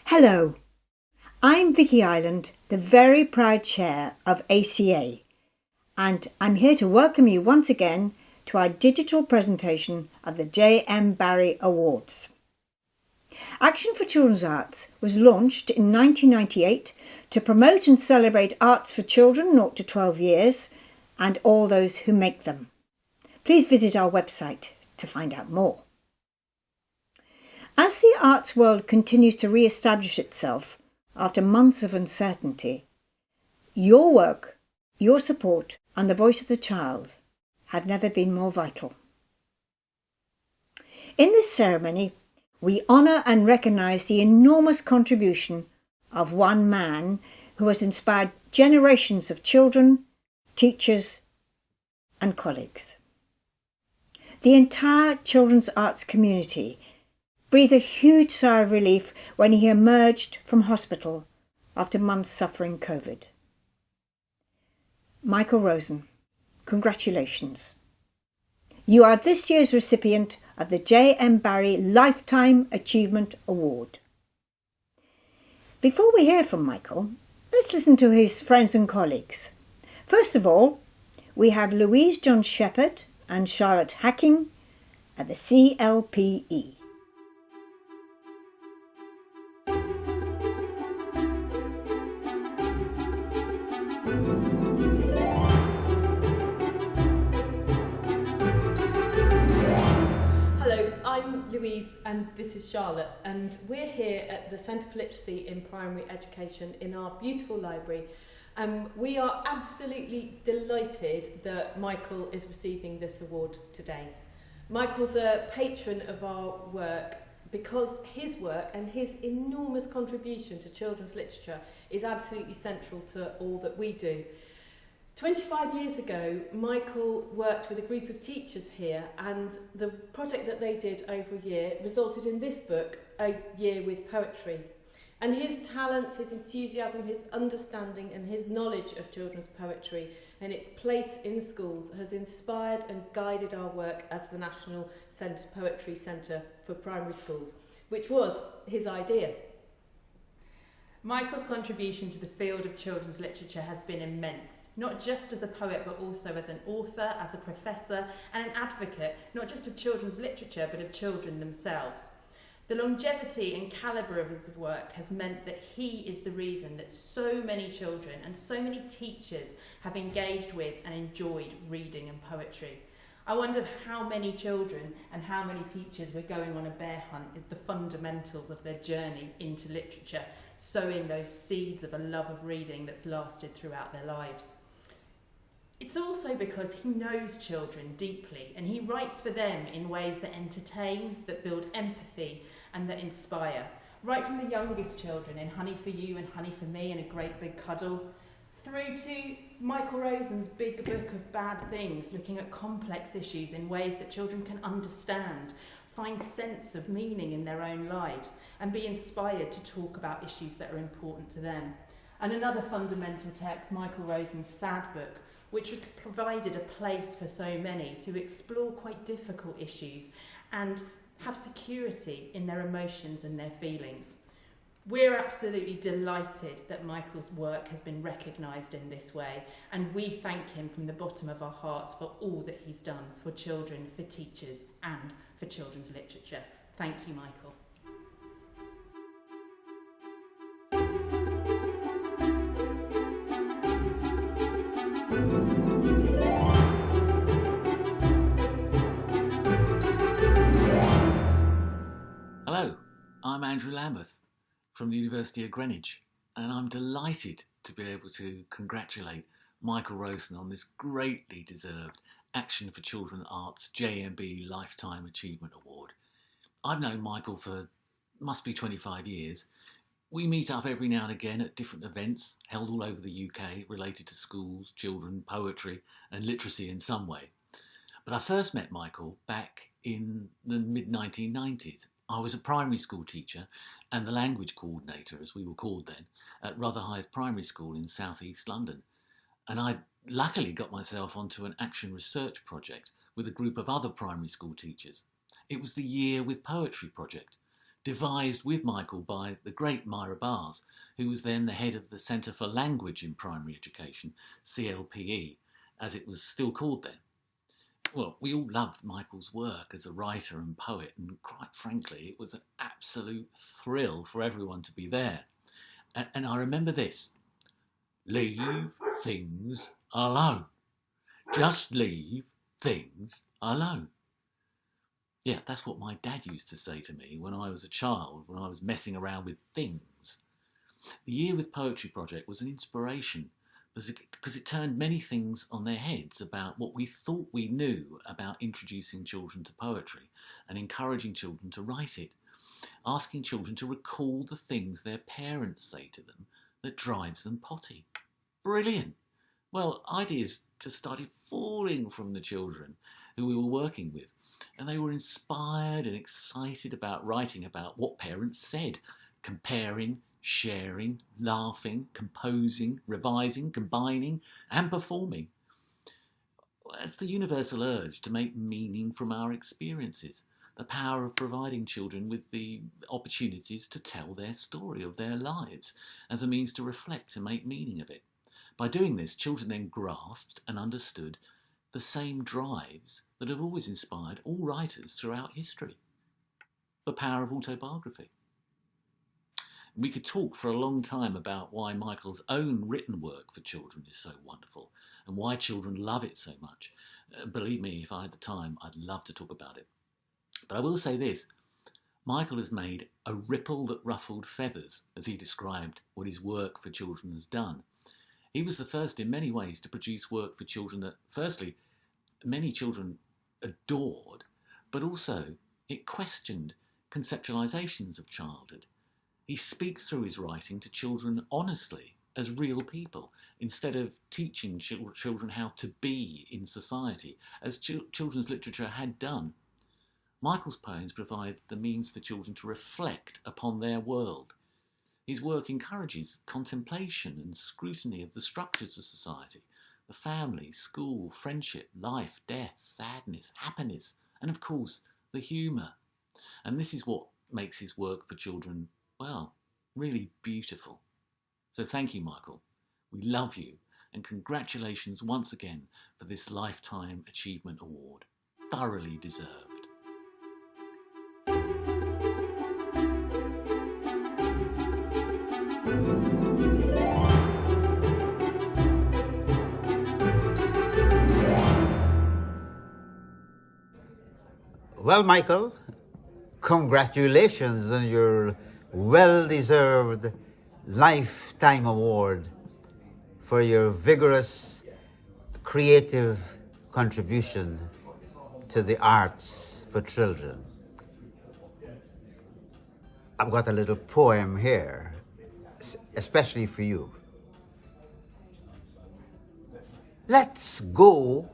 Hello, I'm Vicky Ireland, the very proud chair of ACA, and I'm here to welcome you once again to our digital presentation of the J.M. Barrie Awards. Action for Children's Arts was launched in 1998 to promote and celebrate arts for children 0 to 12 years and all those who make them. Please visit our website to find out more. As the arts world continues to re-establish itself after months of uncertainty, your work, your support and the voice of the child have never been more vital. In this ceremony, we honour and recognise the enormous contribution of one man who has inspired generations of children, teachers and colleagues. The entire children's arts community breathed a huge sigh of relief when he emerged from hospital after months suffering COVID. Michael Rosen, congratulations. You are this year's recipient of the J.M. Barrie Lifetime Achievement Award. Before we hear from Michael, let's listen to his friends and colleagues. First of all, we have Louise John Shepherd and Charlotte Hacking at the CLPE. Louise and this is Charlotte, and we're here at the Centre for Literacy in Primary Education in our beautiful library. We are absolutely delighted that Michael is receiving this award today. Michael's a patron of our work because his work and his enormous contribution to children's literature is absolutely central to all that we do. 25 years ago, Michael worked with a group of teachers here, and the project that they did over a year resulted in this book, A Year with Poetry. And his talents, his enthusiasm, his understanding and his knowledge of children's poetry and its place in schools has inspired and guided our work as the National Poetry Centre for Primary Schools, which was his idea. Michael's contribution to the field of children's literature has been immense, not just as a poet but also as an author, as a professor and an advocate, not just of children's literature but of children themselves. The longevity and calibre of his work has meant that he is the reason that so many children and so many teachers have engaged with and enjoyed reading and poetry. I wonder how many children and how many teachers were going on a bear hunt is the fundamentals of their journey into literature, sowing those seeds of a love of reading that's lasted throughout their lives. It's also because he knows children deeply and he writes for them in ways that entertain, that build empathy and that inspire. Right from the youngest children in Honey for You and Honey for Me and A Great Big Cuddle, through to Michael Rosen's big book of Bad Things, looking at complex issues in ways that children can understand, find sense of meaning in their own lives, and be inspired to talk about issues that are important to them. And another fundamental text, Michael Rosen's Sad Book, which provided a place for so many to explore quite difficult issues and have security in their emotions and their feelings. We're absolutely delighted that Michael's work has been recognised in this way, and we thank him from the bottom of our hearts for all that he's done for children, for teachers and for children's literature. Thank you, Michael. Hello, I'm Andrew Lambeth from the University of Greenwich, and I'm delighted to be able to congratulate Michael Rosen on this greatly deserved Action for Children Arts JMB Lifetime Achievement Award. I've known Michael for must be 25 years. We meet up every now and again at different events held all over the UK related to schools, children, poetry and literacy in some way. But I first met Michael back in the mid-1990s I was a primary school teacher and the language coordinator, as we were called then, at Rotherhithe Primary School in South East London. And I luckily got myself onto an action research project with a group of other primary school teachers. It was the Year with Poetry project, devised with Michael by the great Myra Bars, who was then the head of the Centre for Language in Primary Education, CLPE, as it was still called then. Well, we all loved Michael's work as a writer and poet, and quite frankly, it was an absolute thrill for everyone to be there. And I remember this: leave things alone. Just leave things alone. Yeah, that's what my dad used to say to me when I was a child, when I was messing around with things. The Year with Poetry project was an inspiration because it turned many things on their heads about what we thought we knew about introducing children to poetry and encouraging children to write it, asking children to recall the things their parents say to them that drives them potty. Brilliant! Well, ideas just started falling from the children who we were working with, and they were inspired and excited about writing about what parents said, comparing, sharing, laughing, composing, revising, combining, and performing. It's the universal urge to make meaning from our experiences, the power of providing children with the opportunities to tell their story of their lives as a means to reflect and make meaning of it. By doing this, children then grasped and understood the same drives that have always inspired all writers throughout history. The power of autobiography. We could talk for a long time about why Michael's own written work for children is so wonderful and why children love it so much. Believe me, if I had the time, I'd love to talk about it. But I will say this: Michael has made a ripple that ruffled feathers, as he described what his work for children has done. He was the first in many ways to produce work for children that, firstly, many children adored, but also it questioned conceptualizations of childhood. He speaks through his writing to children honestly, as real people, instead of teaching children how to be in society, as children's literature had done. Michael's poems provide the means for children to reflect upon their world. His work encourages contemplation and scrutiny of the structures of society, the family, school, friendship, life, death, sadness, happiness, and of course, the humour. And this is what makes his work for children, well, really beautiful. So thank you, Michael. We love you, and congratulations once again for this Lifetime Achievement Award. Thoroughly deserved. Well, Michael, congratulations on your well-deserved Lifetime Award for your vigorous, creative contribution to the arts for children. I've got a little poem here, especially for you. Let's go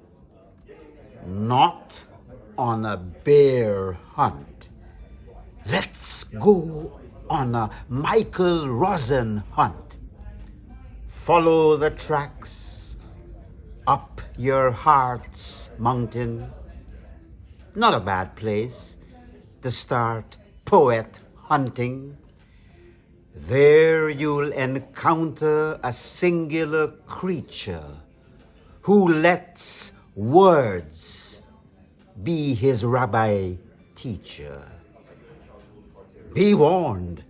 not on a bear hunt. Let's go on a Michael Rosen hunt. Follow the tracks up your heart's mountain. Not a bad place to start poet hunting. There you'll encounter a singular creature who lets words be his rabbi teacher. Be warned,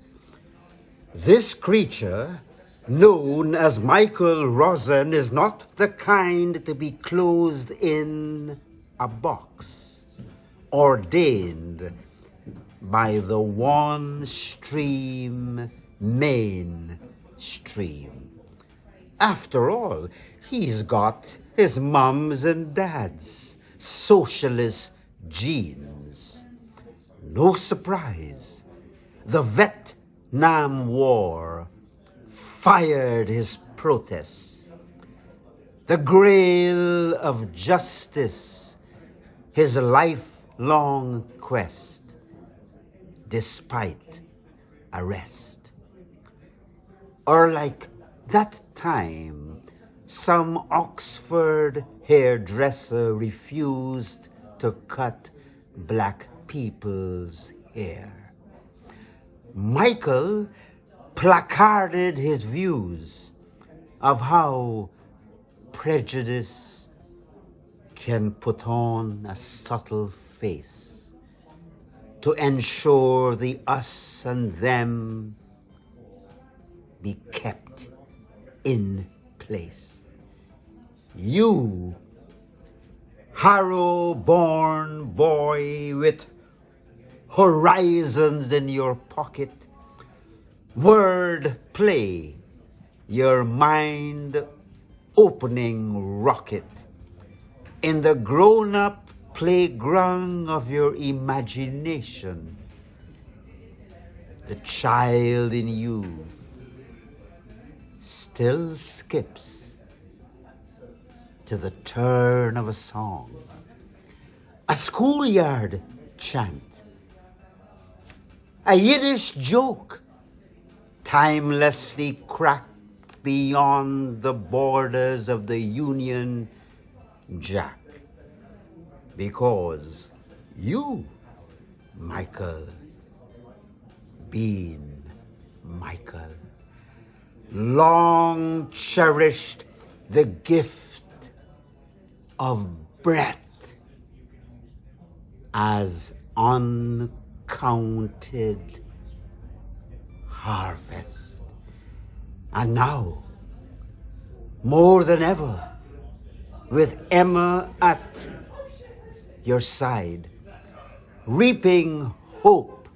this creature, known as Michael Rosen, is not the kind to be closed in a box, ordained by the one stream mainstream. After all, he's got his mums and dads socialist genes. No surprise, the Vietnam War fired his protests. The grail of justice, his lifelong quest. despite arrest. Or like that time some Oxford hairdresser refused to cut black people's hair. Michael placarded his views of how prejudice can put on a subtle face to ensure the us and them be kept in place. You, Harrow-born boy with horizons in your pocket, word play, your mind-opening rocket, in the grown-up playground of your imagination, the child in you still skips to the turn of a song, a schoolyard chant, a Yiddish joke, timelessly cracked beyond the borders of the Union Jack. Because you, Michael, being Michael, long cherished the gift of breath as uncounted harvest. And now, more than ever, with Emma at your side, reaping hope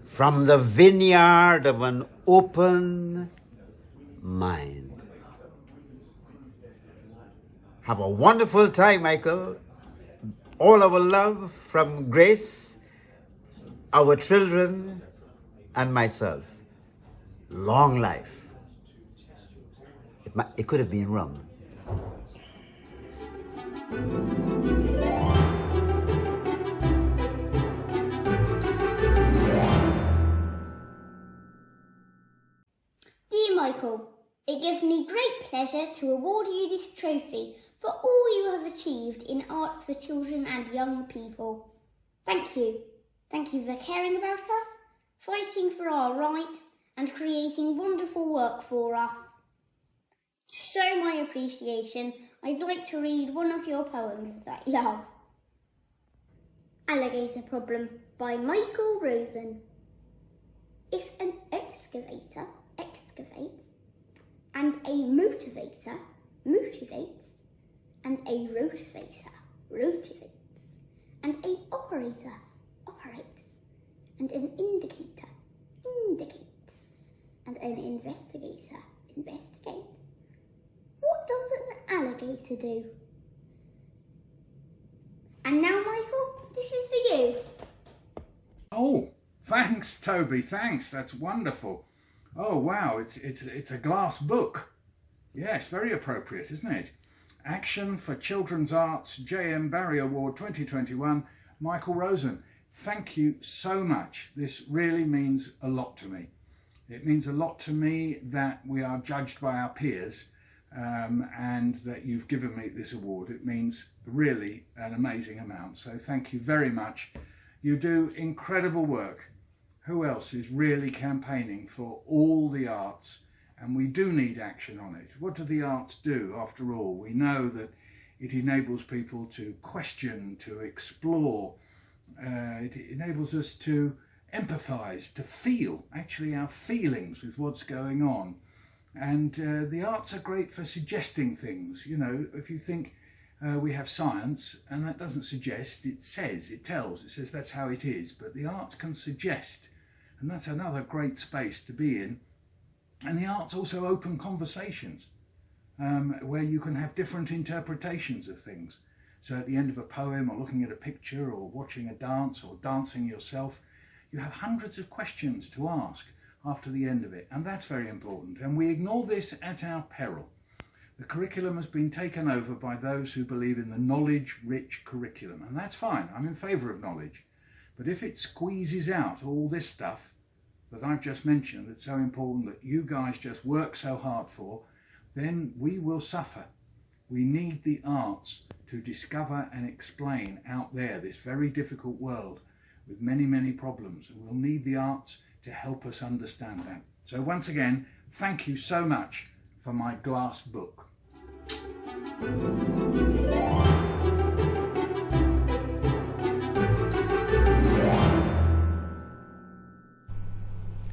from the vineyard of an open mind. Have a wonderful time, Michael. All our love from Grace, our children, and myself. Long life. It could have been rum. Dear Michael, it gives me great pleasure to award you this trophy for all you have achieved in arts for children and young people. Thank you. Thank you for caring about us, fighting for our rights, and creating wonderful work for us. To show my appreciation, I'd like to read one of your poems that you love. Alligator Problem by Michael Rosen. If an excavator excavates, and a motivator motivates, and a rotivator rotivates, and a operator operates, and an indicator indicates, and an investigator investigates, what does an alligator do? And now, Michael, this is for you. Oh, thanks, Toby. Thanks. That's wonderful. Oh, wow. It's a glass book. Yes, very appropriate, isn't it? Action for Children's Arts, J.M. Barrie Award 2021, Michael Rosen. Thank you so much. This really means a lot to me. It means a lot to me that we are judged by our peers and that you've given me this award. It means really an amazing amount. So thank you very much. You do incredible work. Who else is really campaigning for all the arts? And we do need action on it. What do the arts do after all? We know that it enables people to question, to explore. It enables us to empathise, to feel actually our feelings with what's going on. And the arts are great for suggesting things. You know, if you think we have science, and that doesn't suggest, it says, it tells, it says that's how it is. But the arts can suggest, and that's another great space to be in. And the arts also open conversations where you can have different interpretations of things. So at the end of a poem, or looking at a picture, or watching a dance, or dancing yourself, you have hundreds of questions to ask after the end of it. And that's very important. And we ignore this at our peril. The curriculum has been taken over by those who believe in the knowledge-rich curriculum. And that's fine. I'm in favour of knowledge. But if it squeezes out all this stuff that I've just mentioned, that's so important, that you guys just work so hard for, then we will suffer. We need the arts to discover and explain out there this very difficult world with many, many problems. We'll need the arts to help us understand that. So once again, thank you so much for my glass book.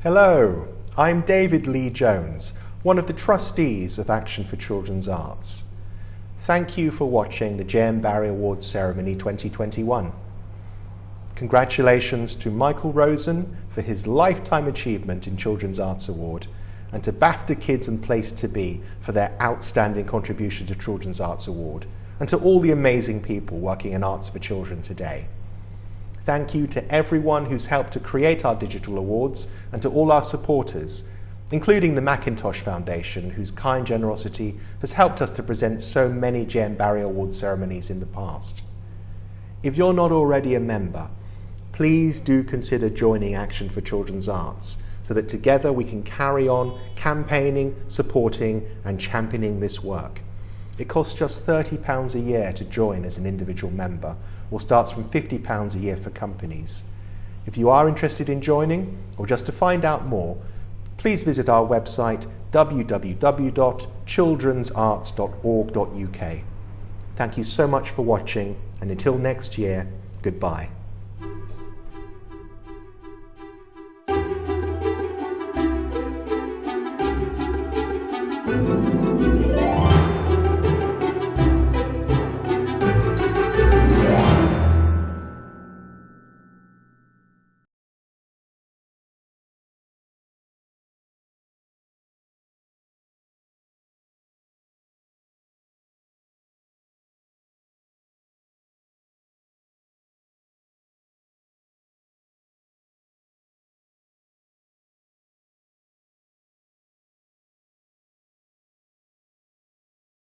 Hello, I'm David Lee Jones, one of the trustees of Action for Children's Arts. Thank you for watching the J.M. Barrie Awards Ceremony 2021. Congratulations to Michael Rosen for his Lifetime Achievement in Children's Arts Award, and to BAFTA Kids and Place to Be for their Outstanding Contribution to Children's Arts Award, and to all the amazing people working in Arts for Children today. Thank you to everyone who's helped to create our digital awards, and to all our supporters, including the Macintosh Foundation, whose kind generosity has helped us to present so many J.M. Barrie Awards ceremonies in the past. If you're not already a member, please do consider joining Action for Children's Arts, so that together we can carry on campaigning, supporting and championing this work. It costs just £30 a year to join as an individual member, or starts from £50 a year for companies. If you are interested in joining, or just to find out more, please visit our website www.childrensarts.org.uk. Thank you so much for watching, and until next year, goodbye.